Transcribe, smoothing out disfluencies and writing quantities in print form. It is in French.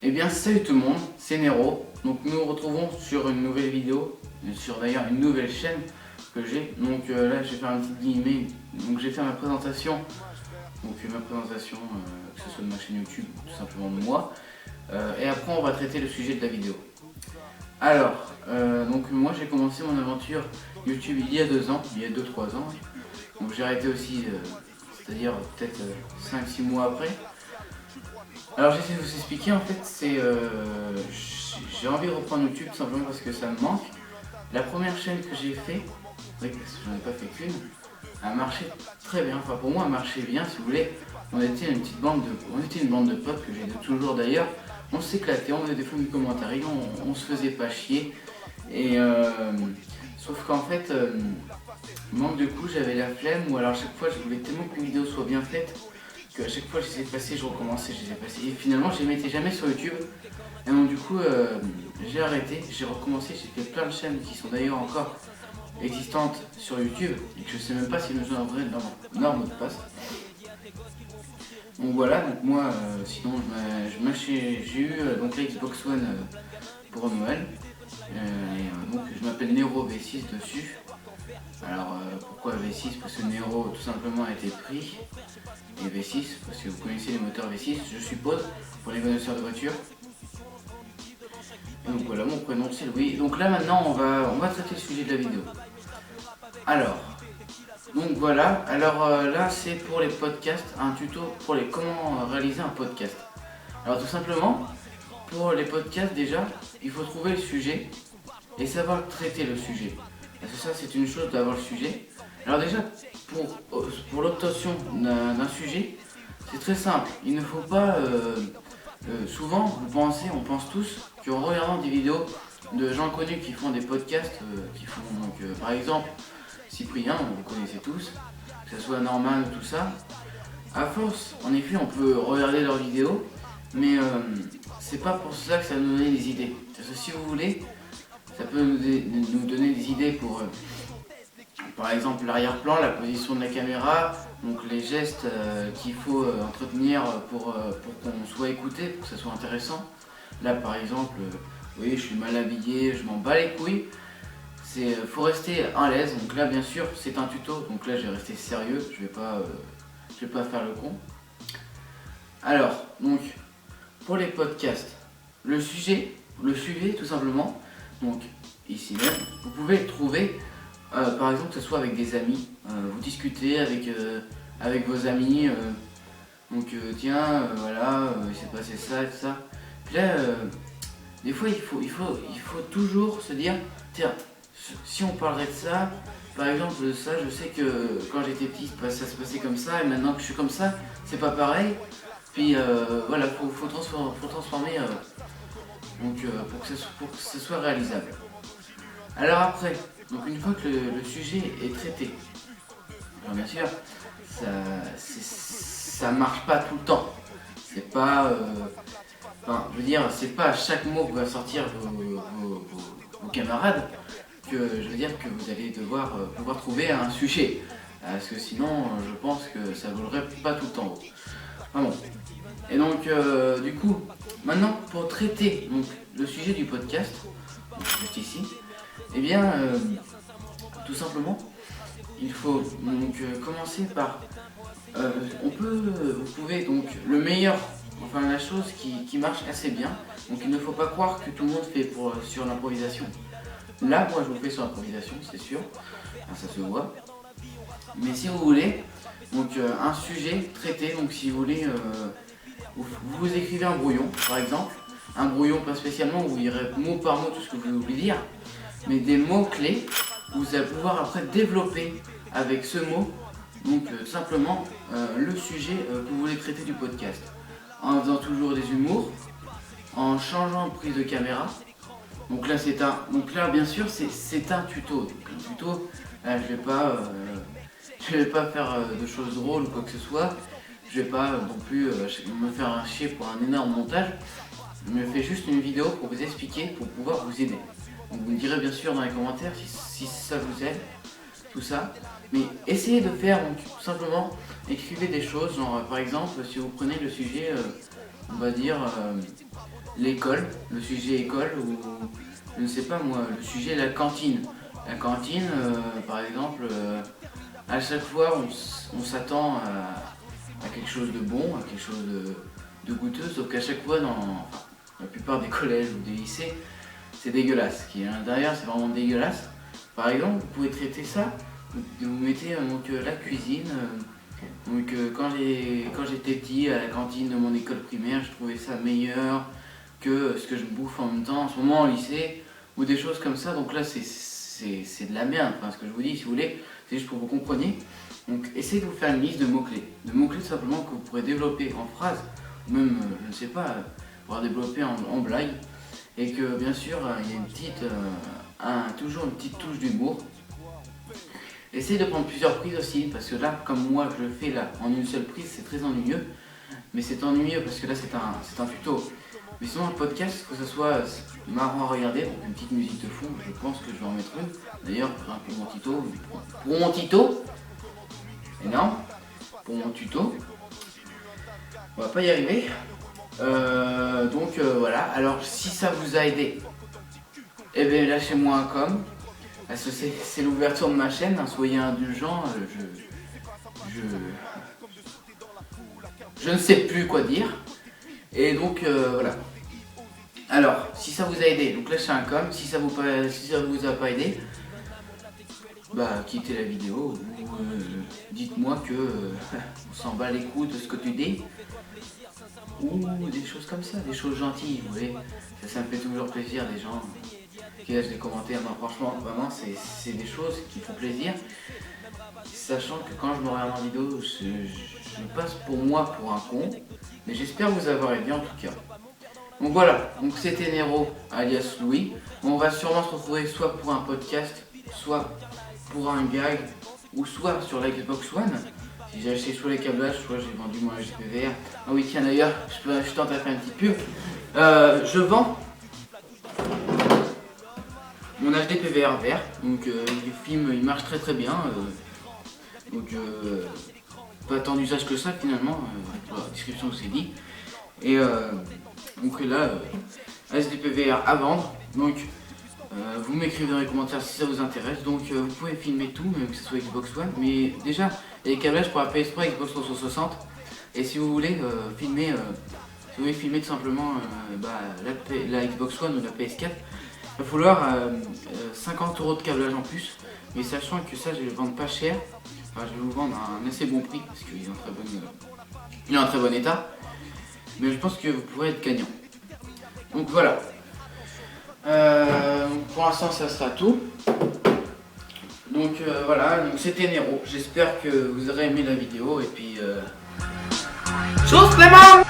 Eh bien salut tout le monde, c'est Nero. Donc nous nous retrouvons sur une nouvelle vidéo, sur d'ailleurs une nouvelle chaîne que j'ai. Donc là je vais faire un petit guillemet. Donc j'ai fait ma présentation. Donc que ce soit de ma chaîne YouTube, tout simplement de moi. Et après on va traiter le sujet de la vidéo. Alors, donc moi j'ai commencé mon aventure YouTube il y a 2 ans, il y a 2-3 ans. Donc j'ai arrêté aussi, c'est-à-dire peut-être 5-6 mois après. Alors j'essaie de vous expliquer, en fait j'ai envie de reprendre YouTube tout simplement parce que ça me manque. La première chaîne que j'ai fait, oui parce que j'en ai pas fait qu'une, a marché très bien, enfin pour moi a marché bien si vous voulez. On était une bande de potes que j'ai de toujours d'ailleurs. On s'éclatait, on faisait des fois du commentaires, on se faisait pas chier. Et sauf qu'en fait, manque de coup j'avais la flemme ou alors à chaque fois je voulais tellement qu'une vidéo soit bien faite qu'à chaque fois j'essayais de passer, je recommençais, j'essayais de passer. Et finalement je les mettais jamais sur YouTube. Et donc du coup j'ai arrêté, j'ai recommencé, j'ai fait plein de chaînes qui sont d'ailleurs encore existantes sur YouTube et que je sais même pas si nous ont un vrai mot de passe. Donc voilà, donc moi sinon j'ai eu donc la Xbox One pour Noël. Donc je m'appelle Nero V6 dessus. Alors pourquoi V6? Parce que Nero tout simplement a été pris. Et V6, parce que vous connaissez les moteurs V6, je suppose, pour les connaisseurs de voitures. Et donc voilà, mon prénom c'est Louis. Donc là maintenant on va traiter le sujet de la vidéo. Alors, donc voilà, alors là c'est pour les podcasts, un tuto pour comment réaliser un podcast. Alors tout simplement, pour les podcasts déjà, il faut trouver le sujet et savoir traiter le sujet. Parce que ça c'est une chose d'avoir le sujet. Alors déjà, pour l'obtention d'un sujet, c'est très simple. Il ne faut pas... souvent, on pense tous qu'en regardant des vidéos de gens connus qui font des podcasts, qui font donc par exemple Cyprien, vous connaissez tous, que ce soit Norman ou tout ça, à force, en effet, on peut regarder leurs vidéos, mais c'est pas pour ça que ça va nous donner des idées. Parce que si vous voulez, ça peut nous donner des idées pour... par exemple l'arrière-plan, la position de la caméra, donc les gestes qu'il faut entretenir pour qu'on soit écouté, pour que ça soit intéressant. Là par exemple, vous voyez je suis mal habillé, je m'en bats les couilles. Faut rester à l'aise, donc là bien sûr c'est un tuto, donc là je vais rester sérieux, je vais pas faire le con. Alors, donc pour les podcasts, le sujet tout simplement, donc ici même, vous pouvez le trouver. Par exemple, que ce soit avec des amis, vous discutez avec vos amis, donc tiens, voilà, il s'est passé ça et tout ça. Puis là, des fois, il faut toujours se dire, tiens, si on parlerait de ça, par exemple, de ça, je sais que quand j'étais petit, ça se passait comme ça, et maintenant que je suis comme ça, c'est pas pareil. Puis voilà, faut transformer donc, pour que ce soit réalisable. Alors après, donc une fois que le sujet est traité, alors bien sûr, ça marche pas tout le temps. C'est pas, enfin, je veux dire, c'est pas à chaque mot que va sortir vos camarades que je veux dire que vous allez devoir pouvoir trouver un sujet. Parce que sinon, je pense que ça volerait pas tout le temps. Enfin bon. Et donc, du coup, maintenant pour traiter donc, le sujet du podcast, donc juste ici, eh bien, tout simplement, il faut donc commencer par, vous pouvez donc le meilleur, enfin la chose qui marche assez bien. Donc il ne faut pas croire que tout le monde fait sur l'improvisation. Là, moi je vous fais sur l'improvisation, c'est sûr, enfin, ça se voit. Mais si vous voulez, donc un sujet traité, donc si vous voulez, vous écrivez un brouillon, par exemple, un brouillon pas spécialement où vous irez mot par mot tout ce que vous voulez dire, mais des mots clés, vous allez pouvoir après développer avec ce mot, donc simplement le sujet que vous voulez traiter du podcast, en faisant toujours des humours, en changeant de prise de caméra. Donc là bien sûr c'est un tuto. Donc un tuto, là, je vais pas faire de choses drôles ou quoi que ce soit. Je vais pas non plus me faire un chier pour un énorme montage. Je me fais juste une vidéo pour vous expliquer, pour pouvoir vous aider. Donc vous me direz bien sûr dans les commentaires si ça vous aide, tout ça. Mais essayez de faire donc tout simplement écrivez des choses, genre par exemple si vous prenez le sujet, on va dire l'école, le sujet école, ou je ne sais pas moi, le sujet la cantine. La cantine, par exemple, à chaque fois on s'attend à quelque chose de bon, à quelque chose de goûteux, sauf qu'à chaque fois dans la plupart des collèges ou des lycées, c'est dégueulasse. Ce qui est à l'intérieur, c'est vraiment dégueulasse. Par exemple, vous pouvez traiter ça, vous mettez la cuisine. Quand j'étais petit, à la cantine de mon école primaire, je trouvais ça meilleur que ce que je bouffe en même temps en ce moment au lycée, ou des choses comme ça. Donc là, c'est de la merde. Enfin, ce que je vous dis, si vous voulez, c'est juste pour que vous compreniez. Donc essayez de vous faire une liste de mots-clés. De mots-clés tout simplement que vous pourrez développer en phrase, ou même, je ne sais pas, pouvoir développer en blague. Et que bien sûr, il y a une petite, toujours une petite touche d'humour. Essayez de prendre plusieurs prises aussi, parce que là, comme moi je le fais là, en une seule prise, c'est très ennuyeux. Mais c'est ennuyeux parce que là, c'est un tuto. Mais sinon, le podcast, que ce soit marrant à regarder, donc une petite musique de fond, je pense que je vais en mettre une. D'ailleurs, pour mon tuto, énorme, pour mon tuto, on va pas y arriver. Voilà, alors si ça vous a aidé, eh bien lâchez-moi un com. Parce que c'est l'ouverture de ma chaîne, hein, soyez indulgents, je ne sais plus quoi dire. Et donc voilà. Alors, si ça vous a aidé, donc lâchez un com. Si ça vous a pas aidé, bah quittez la vidéo ou dites-moi que on s'en bat les coups de ce que tu dis. Ou des choses comme ça, des choses gentilles, vous voyez. Ça me fait toujours plaisir des gens qui laissent des commentaires. Non, franchement, vraiment, c'est des choses qui font plaisir. Sachant que quand je me regarde en vidéo, je passe pour moi pour un con. Mais j'espère vous avoir aidé en tout cas. Donc voilà, donc c'était Nero alias Louis. On va sûrement se retrouver soit pour un podcast, soit pour un gag, ou soit sur la Xbox One. Si j'ai acheté soit les câblages, soit j'ai vendu mon HDPVR. Ah oui, tiens d'ailleurs, je tente à faire un petit pub. Je vends mon HDPVR vert. Donc le film il marche très très bien. Pas tant d'usage que ça finalement. Dans la description c'est dit. Et donc là, HDPVR à vendre. Donc vous m'écrivez dans les commentaires si ça vous intéresse. Donc vous pouvez filmer tout, même que ce soit Xbox One. Mais déjà, il y a les câblages pour la PS3 Xbox 360. Et si vous voulez filmer, si vous voulez filmer tout simplement la Xbox One ou la PS4, il va falloir 50 € de câblage en plus. Mais sachant que ça, je vais le vendre pas cher. Enfin, je vais vous vendre à un assez bon prix parce qu'il est en très bon état. Mais je pense que vous pourrez être gagnant. Donc voilà. Pour l'instant, ça sera tout. Donc voilà, donc c'était Nero. J'espère que vous aurez aimé la vidéo et puis... Tchuss les Mann!